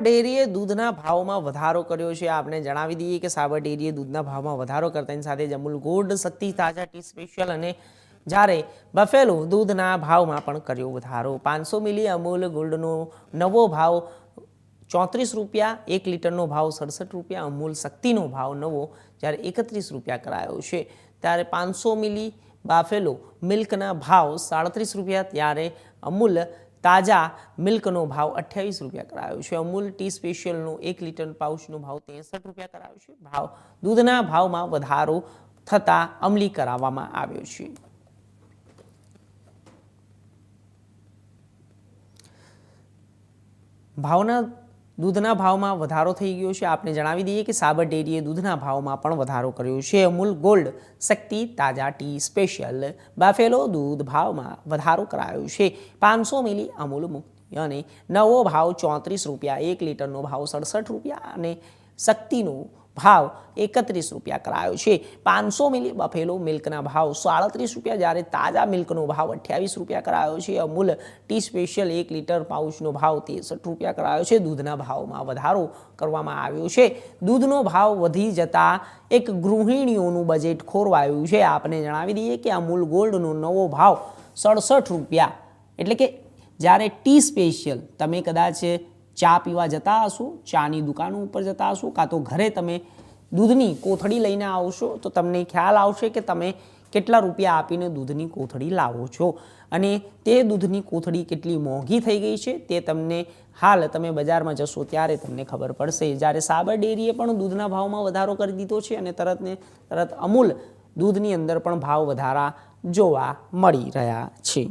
ડેરીએ દૂધના ભાવમાં વધારો કર્યો છે। આપણે જણાવી દઈએ કે સાબર ડેરીએ દૂધના ભાવમાં વધારો કરતાની સાથે જ અમૂલ ગોલ્ડ, શક્તિ, તાજા, ટી સ્પેશિયલ અને જ્યારે બફેલો દૂધના ભાવમાં પણ કર્યો વધારો। 500 મિલી અમૂલ ગોલ્ડનો નવો ભાવ 34 રૂપિયા, 1 લીટરનો ભાવ 67 રૂપિયા, અમૂલ શક્તિનો ભાવ નવો જ્યારે 31 રૂપિયા કરાયો છે। ત્યારે 500 મિલી બફેલો મિલ્કના ભાવ 37 રૂપિયા, ત્યારે અમૂલ તાજા મિલ્કનો ભાવ 28 રૂપિયા કરાયો છે। અમૂલ ટી સ્પેશિયલનો 1 લીટર પાઉચનો ભાવ 63 રૂપિયા કરાયો છે। ભાવ દૂધના ભાવમાં વધારો થતા અમલી કરાવવામાં આવ્યો છે। દૂધના ભાવમાં વધારો થઈ ગયો છે। આપણે જણાવી દઈએ કે સાબર ડેરીએ દૂધના ભાવમાં પણ વધારો કર્યો છે। અમૂલ ગોલ્ડ, શક્તિ, તાજા, ટી સ્પેશિયલ, બફેલો દૂધ ભાવમાં વધારો કરાયો છે। 500 મિલી અમૂલ મુક્તિ અને નવો ભાવ 34 રૂપિયા, 1 લીટરનો ભાવ 67 રૂપિયા અને શક્તિનો ભાવ 31 રૂપિયા કરાયો છે। 500 મિલી બફેલો મિલ્કના ભાવ 37 રૂપિયા, જ્યારે તાજા મિલ્કનો ભાવ 28 રૂપિયા કરાયો છે। અમૂલ ટી સ્પેશિયલ 1 લીટર પાઉચનો ભાવ 63 રૂપિયા કરાયો છે। દૂધના ભાવમાં વધારો કરવામાં આવ્યો છે। દૂધનો ભાવ વધી જતા એક ગૃહિણીઓનું બજેટ ખોરવાયું છે। આપને જણાવી દઈએ કે અમૂલ ગોલ્ડનો નવો ભાવ 67 રૂપિયા, એટલે કે જ્યારે ટી સ્પેશિયલ તમે કદાચ ચા પીવા જતા હશો, ચાની દુકાનો ઉપર જતા હશો, કાં તો ઘરે તમે દૂધની કોથળી લઈને આવશો તો તમને ખ્યાલ આવશે કે તમે કેટલા રૂપિયા આપીને દૂધની કોથળી લાવો છો અને તે દૂધની કોથળી કેટલી મોંઘી થઈ ગઈ છે તે તમને હાલ તમે બજારમાં જશો ત્યારે તમને ખબર પડશે। જ્યારે સાબર ડેરીએ પણ દૂધના ભાવમાં વધારો કરી દીધો છે અને તરત અમૂલ દૂધની અંદર પણ ભાવ વધારા જોવા મળી રહ્યા છે।